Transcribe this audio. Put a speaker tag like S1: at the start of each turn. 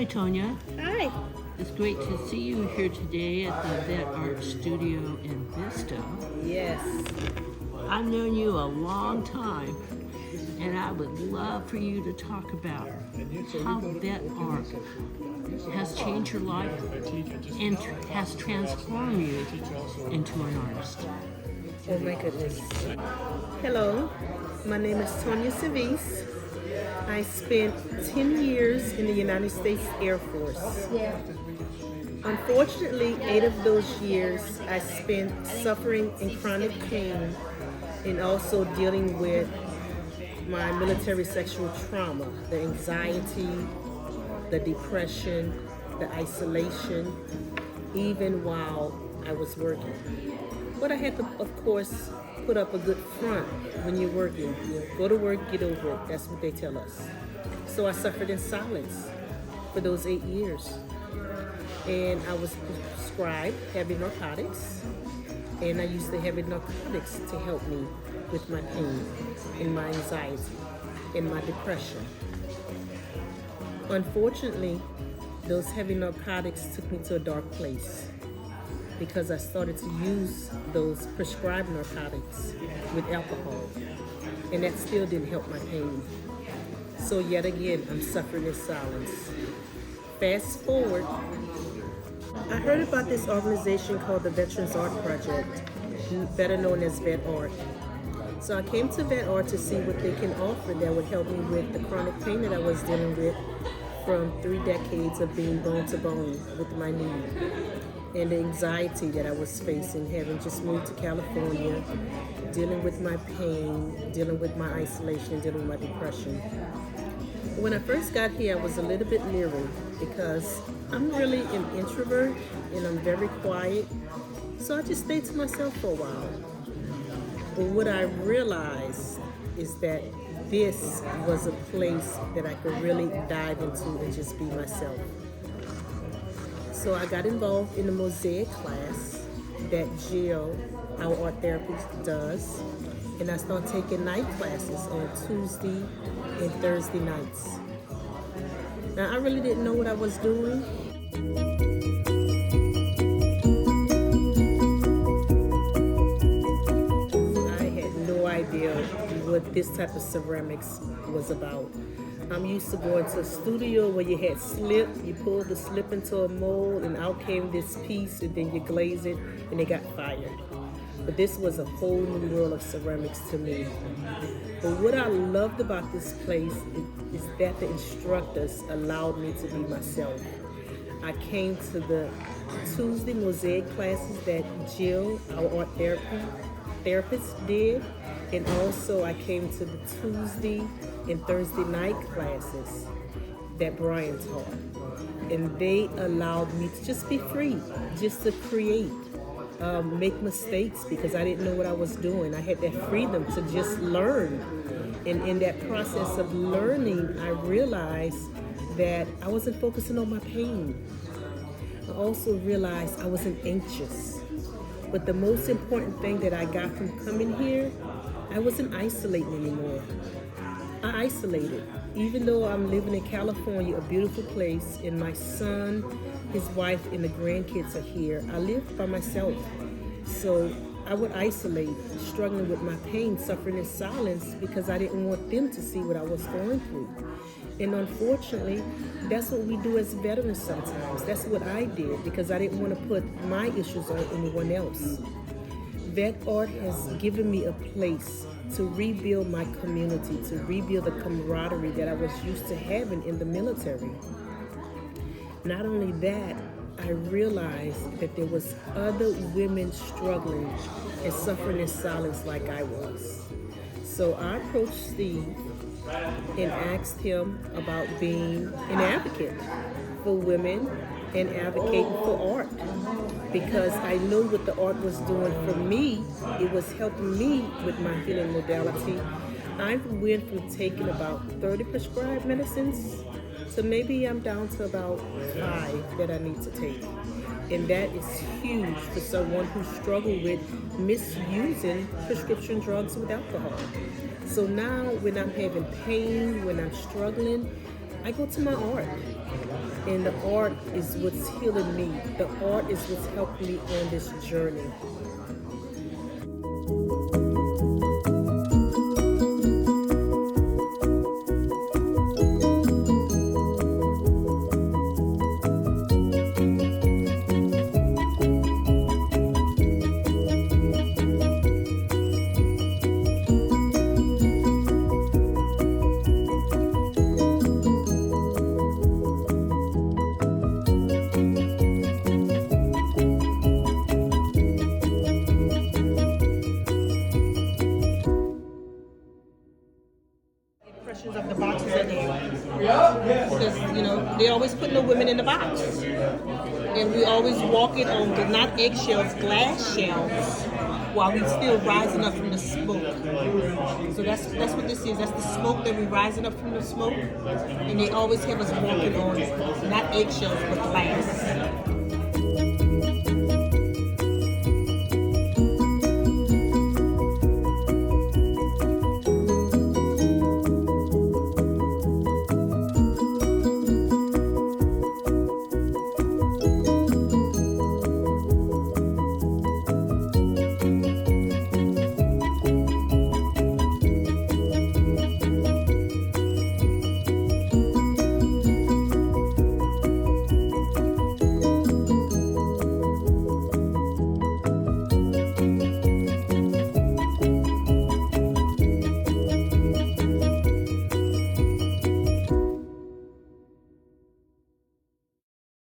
S1: Hi, Tonya.
S2: Hi.
S1: It's great to see you here today at the VetArt studio in Vista.
S2: Yes.
S1: I've known you a long time, and I would love for you to talk about how VetArt has changed your life and has transformed you into an artist.
S2: Oh my goodness. Hello, my name is Tonya Savice. I spent 10 years in the United States Air Force. Unfortunately, 8 of those years I spent suffering in chronic pain and also dealing with my military sexual trauma, the anxiety, the depression, the isolation, even while I was working. But I had to, of course, put up a good front when you're working. Go to work, get over it. That's what they tell us. So I suffered in silence for those 8 years. And I was prescribed heavy narcotics. And I used the heavy narcotics to help me with my pain and my anxiety and my depression. Unfortunately, those heavy narcotics took me to a dark place because I started to use those prescribed narcotics with alcohol, and that still didn't help my pain. So yet again, I'm suffering in silence. Fast forward, I heard about this organization called the Veterans Art Project, better known as VetArt. So I came to VetArt to see what they can offer that would help me with the chronic pain that I was dealing with from 3 decades of being bone to bone with my knee, and the anxiety that I was facing, having just moved to California, dealing with my pain, dealing with my isolation, dealing with my depression. When I first got here, I was a little bit leery because I'm really an introvert and I'm very quiet. So I just stayed to myself for a while. But what I realized is that this was a place that I could really dive into and just be myself. So I got involved in the mosaic class that Jill, our art therapist, does. And I started taking night classes on Tuesday and Thursday nights. Now, I really didn't know what I was doing. I had no idea what this type of ceramics was about. I'm used to going to a studio where you had slip, you pulled the slip into a mold, and out came this piece, and then you glaze it, and it got fired. But this was a whole new world of ceramics to me. But what I loved about this place is that the instructors allowed me to be myself. I came to the Tuesday mosaic classes that Jill, our art therapist, did. And also I came to the Tuesday and Thursday night classes that Brian taught. And they allowed me to just be free, just to create, make mistakes because I didn't know what I was doing. I had that freedom to just learn. And in that process of learning, I realized that I wasn't focusing on my pain. I also realized I wasn't anxious. But the most important thing that I got from coming here, I wasn't isolating anymore. I isolated. Even though I'm living in California, a beautiful place, and my son, his wife, and the grandkids are here, I lived by myself. So I would isolate, struggling with my pain, suffering in silence because I didn't want them to see what I was going through. And unfortunately, that's what we do as veterans sometimes. That's what I did because I didn't want to put my issues on anyone else. VetArt has given me a place to rebuild my community, to rebuild the camaraderie that I was used to having in the military. Not only that, I realized that there was other women struggling and suffering in silence like I was. So I approached Steve and asked him about being an advocate for women and advocating for art, because I knew what the art was doing for me. It was helping me with my healing modality. I went from taking about 30 prescribed medicines to maybe I'm down to about 5 that I need to take. And that is huge for someone who struggled with misusing prescription drugs with alcohol. So now when I'm having pain, when I'm struggling, I go to my art. And the art is what's healing me. The art is what's helping me on this journey. Impressions of the boxes are there. Because, they always putting the women in the box. And we always walk it on, not eggshells, glass shells, while we still rising up from the smoke. So that's what this is. That's the smoke that we're rising up from the smoke. And they always have us walking on, not eggshells, but glass.